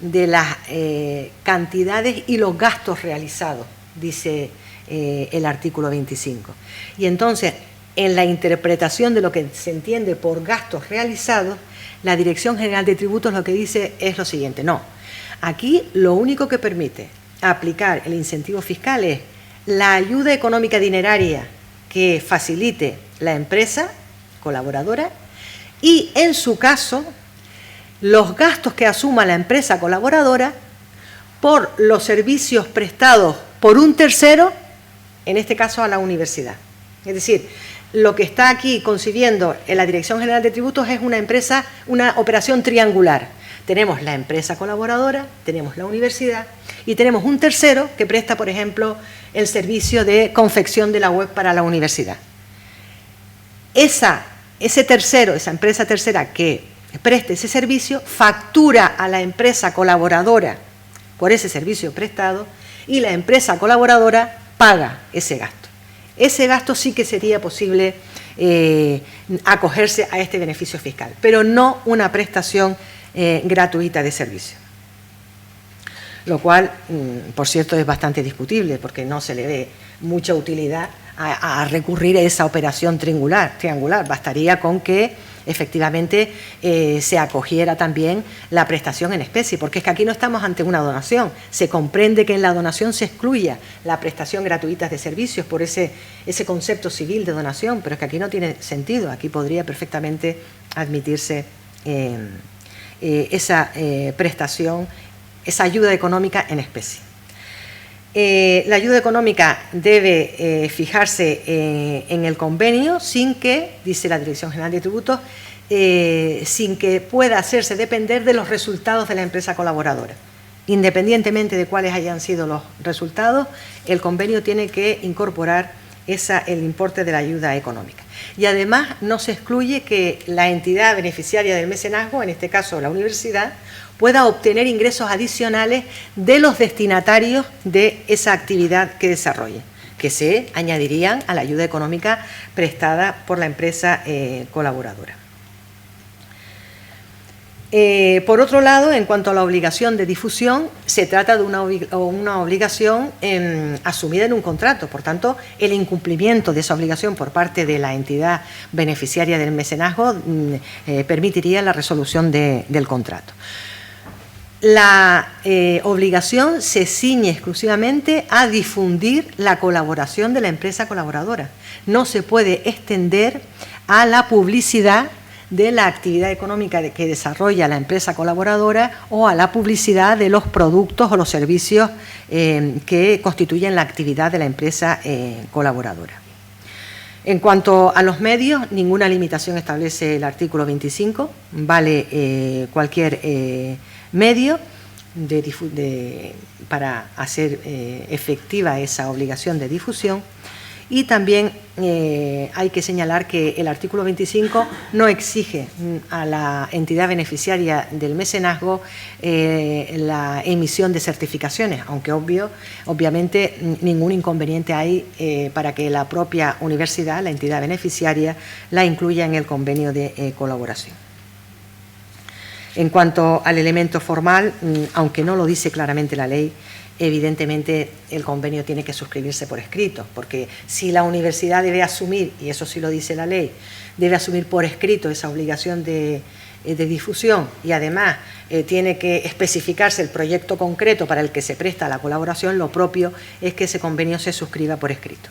de las cantidades y los gastos realizados, dice el artículo 25. Y entonces, en la interpretación de lo que se entiende por gastos realizados, la Dirección General de Tributos lo que dice es lo siguiente: no, aquí lo único que permite aplicar el incentivo fiscal es la ayuda económica dineraria que facilite la empresa colaboradora y, en su caso, los gastos que asuma la empresa colaboradora por los servicios prestados por un tercero, en este caso a la universidad. Es decir, lo que está aquí concibiendo en la Dirección General de Tributos es una operación triangular. Tenemos la empresa colaboradora, tenemos la universidad y tenemos un tercero que presta, por ejemplo, el servicio de confección de la web para la universidad. Ese tercero, esa empresa tercera que preste ese servicio, factura a la empresa colaboradora por ese servicio prestado y la empresa colaboradora paga ese gasto. Ese gasto sí que sería posible acogerse a este beneficio fiscal, pero no una prestación gratuita de servicio. Lo cual, por cierto, es bastante discutible porque no se le ve mucha utilidad a recurrir a esa operación triangular. Bastaría con que efectivamente se acogiera también la prestación en especie, porque es que aquí no estamos ante una donación. Se comprende que en la donación se excluya la prestación gratuita de servicios por ese concepto civil de donación, pero es que aquí no tiene sentido. Aquí podría perfectamente admitirse esa prestación, esa ayuda económica en especie. La ayuda económica debe fijarse en el convenio sin que, dice la Dirección General de Tributos, sin que pueda hacerse depender de los resultados de la empresa colaboradora. Independientemente de cuáles hayan sido los resultados, el convenio tiene que incorporar el importe de la ayuda económica. Y además no se excluye que la entidad beneficiaria del mecenazgo, en este caso la universidad, pueda obtener ingresos adicionales de los destinatarios de esa actividad que desarrolle, que se añadirían a la ayuda económica prestada por la empresa colaboradora. Por otro lado, en cuanto a la obligación de difusión, se trata de una obligación asumida en un contrato. Por tanto, el incumplimiento de esa obligación por parte de la entidad beneficiaria del mecenazgo permitiría la resolución del contrato. La obligación se ciñe exclusivamente a difundir la colaboración de la empresa colaboradora. No se puede extender a la publicidad de la actividad económica que desarrolla la empresa colaboradora o a la publicidad de los productos o los servicios que constituyen la actividad de la empresa colaboradora. En cuanto a los medios, ninguna limitación establece el artículo 25, vale cualquier medio para hacer efectiva esa obligación de difusión. Y también hay que señalar que el artículo 25 no exige a la entidad beneficiaria del mecenazgo la emisión de certificaciones, aunque obviamente ningún inconveniente hay para que la propia universidad, la entidad beneficiaria, la incluya en el convenio de colaboración. En cuanto al elemento formal, aunque no lo dice claramente la ley, evidentemente el convenio tiene que suscribirse por escrito, porque si la universidad debe asumir, y eso sí lo dice la ley, debe asumir por escrito esa obligación de difusión y además tiene que especificarse el proyecto concreto para el que se presta la colaboración, lo propio es que ese convenio se suscriba por escrito.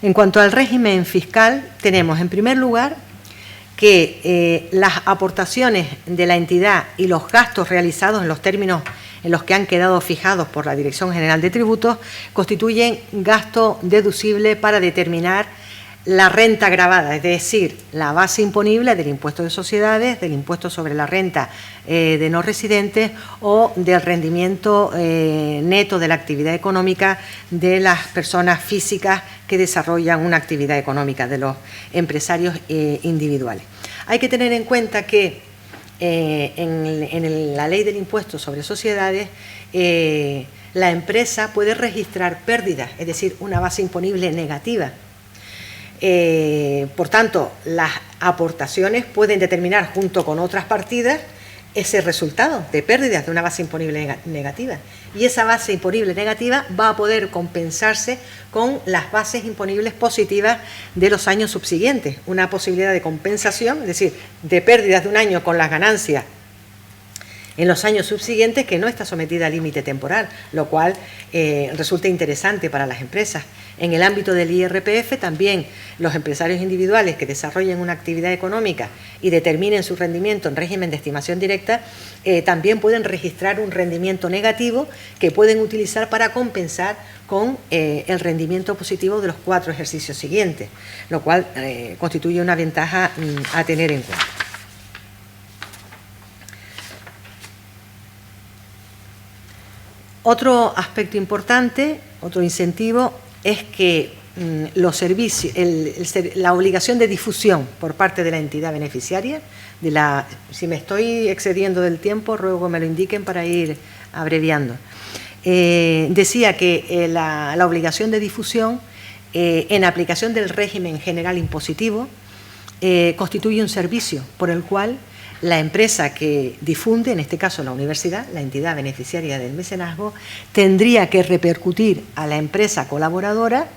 En cuanto al régimen fiscal, tenemos en primer lugar que las aportaciones de la entidad y los gastos realizados en los términos en los que han quedado fijados por la Dirección General de Tributos constituyen gasto deducible para determinar la renta gravada, es decir, la base imponible del impuesto de sociedades, del impuesto sobre la renta de no residentes o del rendimiento neto de la actividad económica de las personas físicas que desarrollan una actividad económica, de los empresarios individuales. Hay que tener en cuenta que en la ley del impuesto sobre sociedades la empresa puede registrar pérdidas, es decir, una base imponible negativa. Por tanto, las aportaciones pueden determinar junto con otras partidas ese resultado de pérdidas de una base imponible negativa. Y esa base imponible negativa va a poder compensarse con las bases imponibles positivas de los años subsiguientes. Una posibilidad de compensación, es decir, de pérdidas de un año con las ganancias en los años subsiguientes que no está sometida a límite temporal, lo cual resulta interesante para las empresas. En el ámbito del IRPF también los empresarios individuales que desarrollen una actividad económica y determinen su rendimiento en régimen de estimación directa también pueden registrar un rendimiento negativo que pueden utilizar para compensar con el rendimiento positivo de los 4 ejercicios siguientes, lo cual constituye una ventaja a tener en cuenta. Otro aspecto importante, otro incentivo, es que los servicios, la obligación de difusión por parte de la entidad beneficiaria, si me estoy excediendo del tiempo, ruego que me lo indiquen para ir abreviando. Decía que la obligación de difusión, en aplicación del régimen general impositivo, constituye un servicio por el cual la empresa que difunde, en este caso la universidad, la entidad beneficiaria del mecenazgo, tendría que repercutir a la empresa colaboradora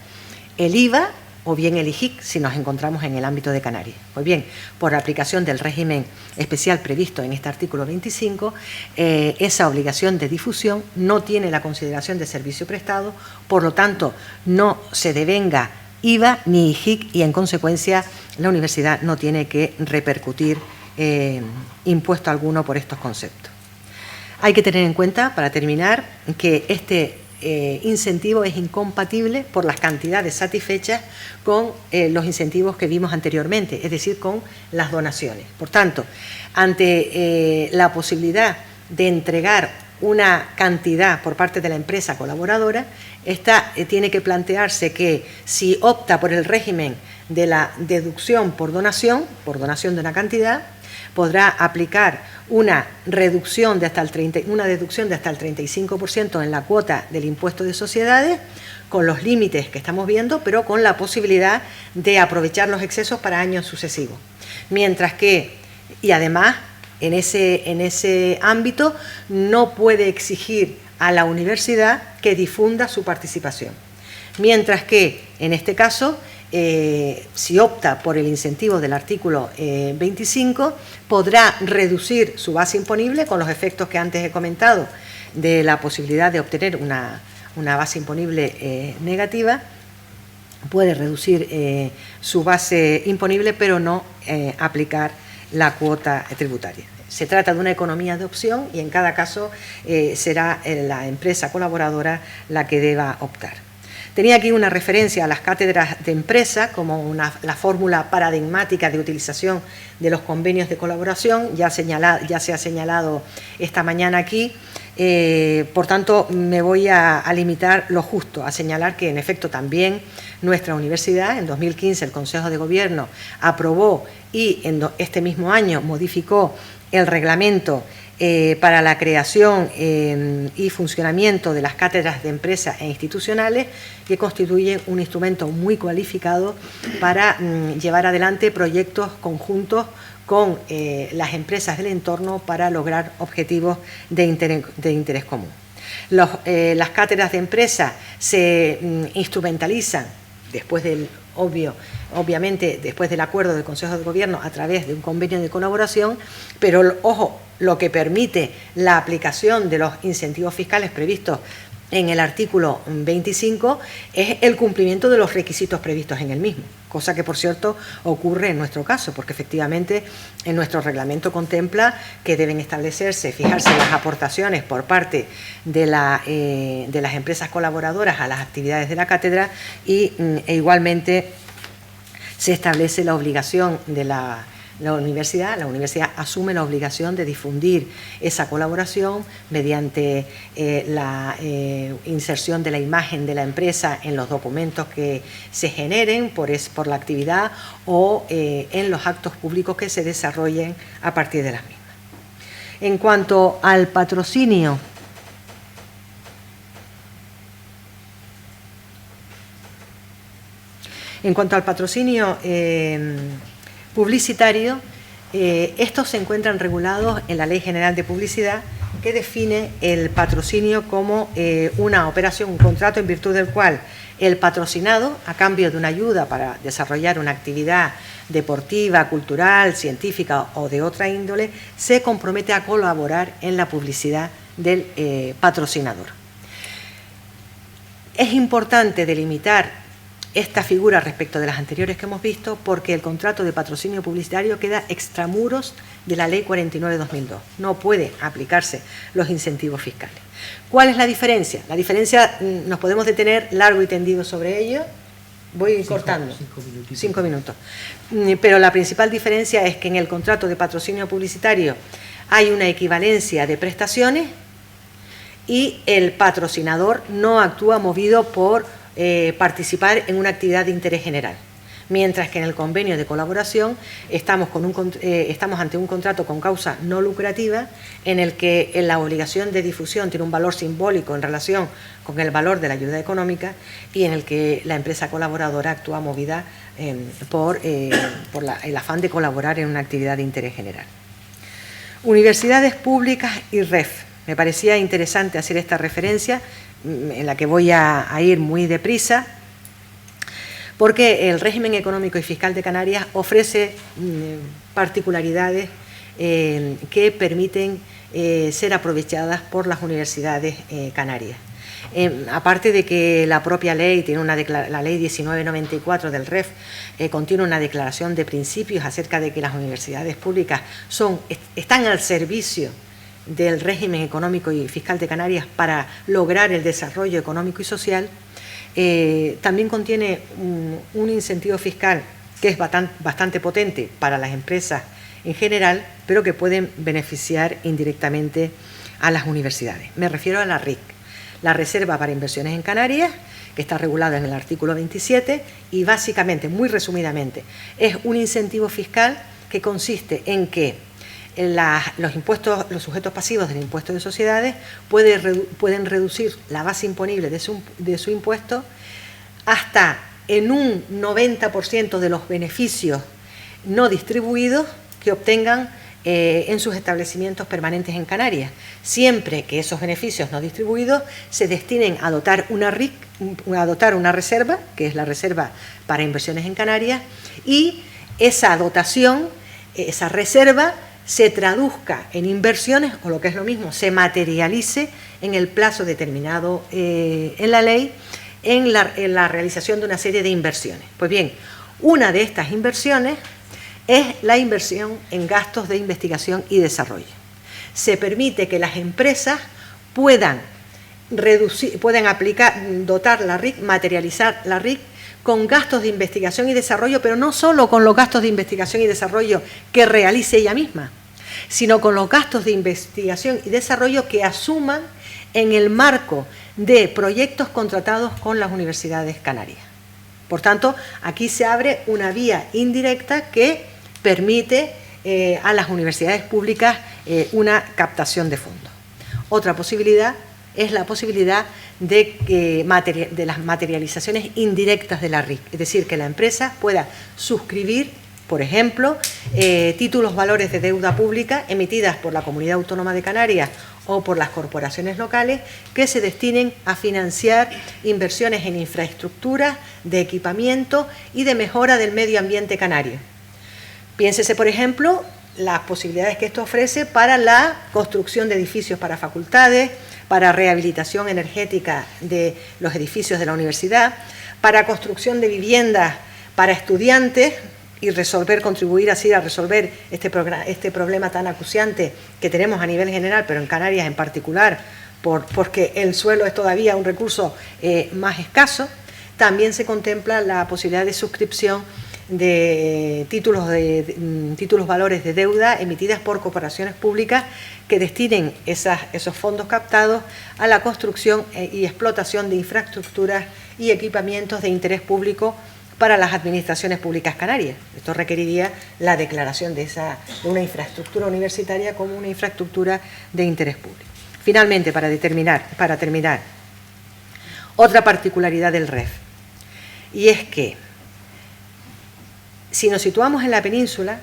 el IVA o bien el IJIC si nos encontramos en el ámbito de Canarias. Pues bien, por aplicación del régimen especial previsto en este artículo 25, esa obligación de difusión no tiene la consideración de servicio prestado, por lo tanto no se devenga IVA ni IJIC y en consecuencia la universidad no tiene que repercutir impuesto alguno por estos conceptos. Hay que tener en cuenta, para terminar, que este incentivo es incompatible por las cantidades satisfechas con los incentivos que vimos anteriormente, es decir, con las donaciones. Por tanto, ante la posibilidad de entregar una cantidad por parte de la empresa colaboradora, esta tiene que plantearse que si opta por el régimen de la deducción por donación de una cantidad, podrá aplicar una deducción de hasta el 35% en la cuota del impuesto de sociedades, con los límites que estamos viendo, pero con la posibilidad de aprovechar los excesos para años sucesivos. Mientras que Y además, en ese ámbito, no puede exigir a la universidad que difunda su participación. Mientras que, en este caso, si opta por el incentivo del artículo 25, podrá reducir su base imponible con los efectos que antes he comentado de la posibilidad de obtener una base imponible negativa. Puede reducir su base imponible, pero no aplicar la cuota tributaria. Se trata de una economía de opción y en cada caso será la empresa colaboradora la que deba optar. Tenía aquí una referencia a las cátedras de empresa como la fórmula paradigmática de utilización de los convenios de colaboración, ya se ha señalado esta mañana aquí. Por tanto, me voy a limitar lo justo, a señalar que, en efecto, también nuestra universidad, en 2015, el Consejo de Gobierno aprobó y en este mismo año modificó el reglamento para la creación y funcionamiento de las cátedras de empresas e institucionales, que constituyen un instrumento muy cualificado para llevar adelante proyectos conjuntos con las empresas del entorno para lograr objetivos de interés común. Las cátedras de empresa se instrumentalizan después del obviamente después del acuerdo del Consejo de Gobierno a través de un convenio de colaboración, pero ojo, lo que permite la aplicación de los incentivos fiscales previstos en el artículo 25 es el cumplimiento de los requisitos previstos en el mismo, cosa que, por cierto, ocurre en nuestro caso, porque efectivamente en nuestro reglamento contempla que deben establecerse, fijarse las aportaciones por parte de las empresas colaboradoras a las actividades de la cátedra e igualmente se establece la obligación de la universidad asume la obligación de difundir esa colaboración mediante la inserción de la imagen de la empresa en los documentos que se generen por la actividad o en los actos públicos que se desarrollen a partir de las mismas. En cuanto al patrocinio, publicitario, estos se encuentran regulados en la Ley General de Publicidad, que define el patrocinio como una operación, un contrato en virtud del cual el patrocinado, a cambio de una ayuda para desarrollar una actividad deportiva, cultural, científica o de otra índole, se compromete a colaborar en la publicidad del patrocinador. Es importante delimitar esta figura respecto de las anteriores que hemos visto, porque el contrato de patrocinio publicitario queda extramuros de la Ley 49/2002. No puede aplicarse los incentivos fiscales. ¿Cuál es la diferencia? La diferencia, nos podemos detener largo y tendido sobre ello. Voy cortando. 5 minutos. Pero la principal diferencia es que en el contrato de patrocinio publicitario hay una equivalencia de prestaciones y el patrocinador no actúa movido por participar en una actividad de interés general, mientras que en el convenio de colaboración estamos ante un contrato con causa no lucrativa, en el que la obligación de difusión tiene un valor simbólico en relación con el valor de la ayuda económica y en el que la empresa colaboradora actúa movida por el afán de colaborar en una actividad de interés general. Universidades públicas y REF. Me parecía interesante hacer esta referencia, en la que voy a ir muy deprisa, porque el régimen económico y fiscal de Canarias ofrece particularidades que permiten ser aprovechadas por las universidades canarias. Aparte de que la propia ley tiene la ley 1994 del REF contiene una declaración de principios acerca de que las universidades públicas están al servicio del régimen económico y fiscal de Canarias para lograr el desarrollo económico y social, también contiene un incentivo fiscal que es bastante potente para las empresas en general, pero que pueden beneficiar indirectamente a las universidades. Me refiero a la RIC, la Reserva para Inversiones en Canarias, que está regulada en el artículo 27 y básicamente, muy resumidamente, es un incentivo fiscal que consiste en que los sujetos pasivos del impuesto de sociedades pueden reducir la base imponible de su impuesto hasta en un 90% de los beneficios no distribuidos que obtengan en sus establecimientos permanentes en Canarias, siempre que esos beneficios no distribuidos se destinen a dotar una RIC, a dotar una reserva, que es la Reserva para Inversiones en Canarias, y esa dotación, esa reserva, se traduzca en inversiones, o lo que es lo mismo, se materialice en el plazo determinado en la ley, en la realización de una serie de inversiones. Pues bien, una de estas inversiones es la inversión en gastos de investigación y desarrollo. Se permite que las empresas puedan dotar la RIC, materializar la RIC con gastos de investigación y desarrollo, pero no solo con los gastos de investigación y desarrollo que realice ella misma, sino con los gastos de investigación y desarrollo que asuman en el marco de proyectos contratados con las universidades canarias. Por tanto, aquí se abre una vía indirecta que permite a las universidades públicas una captación de fondos. Otra posibilidad es la posibilidad de las materializaciones indirectas de la RIC, es decir, que la empresa pueda suscribir, por ejemplo, títulos valores de deuda pública emitidas por la Comunidad Autónoma de Canarias o por las corporaciones locales que se destinen a financiar inversiones en infraestructuras, de equipamiento y de mejora del medio ambiente canario. Piénsese, por ejemplo, las posibilidades que esto ofrece para la construcción de edificios para facultades, para rehabilitación energética de los edificios de la universidad, para construcción de viviendas para estudiantes y contribuir así a resolver este problema tan acuciante que tenemos a nivel general, pero en Canarias en particular, porque el suelo es todavía un recurso más escaso. También se contempla la posibilidad de suscripción de títulos valores de deuda emitidas por corporaciones públicas que destinen esos fondos captados a la construcción y explotación de infraestructuras y equipamientos de interés público para las administraciones públicas canarias. Esto requeriría la declaración de una infraestructura universitaria como una infraestructura de interés público. Finalmente, para terminar, otra particularidad del REF, y es que si nos situamos en la península,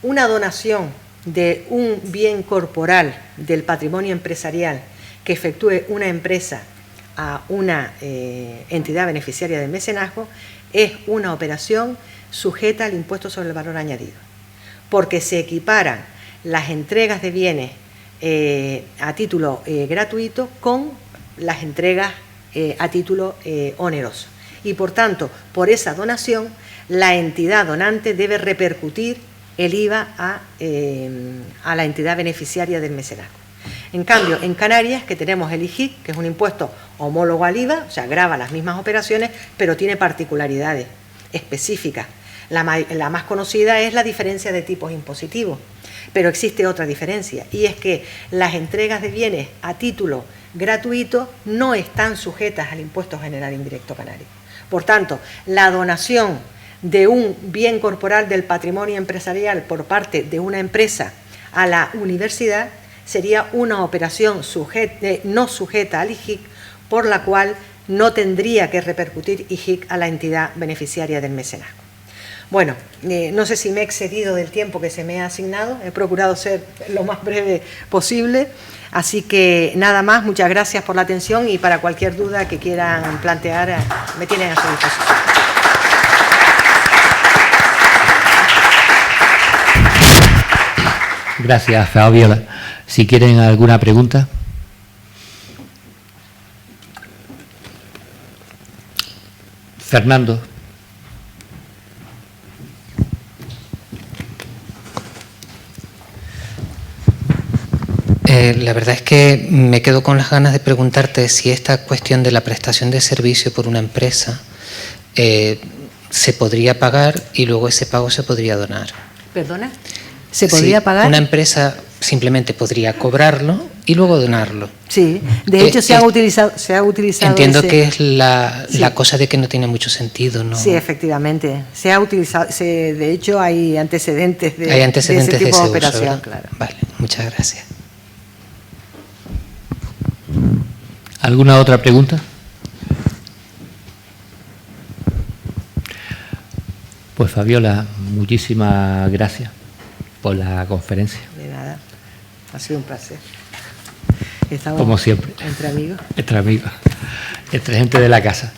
una donación de un bien corporal del patrimonio empresarial que efectúe una empresa a una entidad beneficiaria del mecenazgo es una operación sujeta al impuesto sobre el valor añadido, porque se equiparan las entregas de bienes a título gratuito con las entregas a título oneroso. Y, por tanto, por esa donación, la entidad donante debe repercutir el IVA a la entidad beneficiaria del mecenazgo. En cambio, en Canarias, que tenemos el IGIC, que es un impuesto homólogo al IVA, o sea, grava las mismas operaciones, pero tiene particularidades específicas. La más conocida es la diferencia de tipos impositivos, pero existe otra diferencia, y es que las entregas de bienes a título gratuito no están sujetas al impuesto general indirecto canario. Por tanto, la donación de un bien corporal del patrimonio empresarial por parte de una empresa a la universidad sería una operación no sujeta al IGIC, por la cual no tendría que repercutir IGIC a la entidad beneficiaria del mecenazgo. Bueno, no sé si me he excedido del tiempo que se me ha asignado, he procurado ser lo más breve posible, así que nada más, muchas gracias por la atención y para cualquier duda que quieran plantear, me tienen a su disposición. Gracias, Fabiola. Si quieren alguna pregunta. Fernando. La verdad es que me quedo con las ganas de preguntarte si esta cuestión de la prestación de servicio por una empresa se podría pagar y luego ese pago se podría donar. ¿Perdona? ¿Se podría pagar? Una empresa simplemente podría cobrarlo y luego donarlo. Sí, de hecho se ha utilizado. Entiendo que es la cosa de que no tiene mucho sentido, ¿no? Sí, efectivamente. Se ha utilizado, de hecho hay antecedentes de ese tipo de operación, claro. Vale, muchas gracias. ¿Alguna otra pregunta? Pues Fabiola, muchísimas gracias. por la conferencia. De nada, ha sido un placer. Estamos Como siempre. entre amigos. Entre amigos, entre gente de la casa.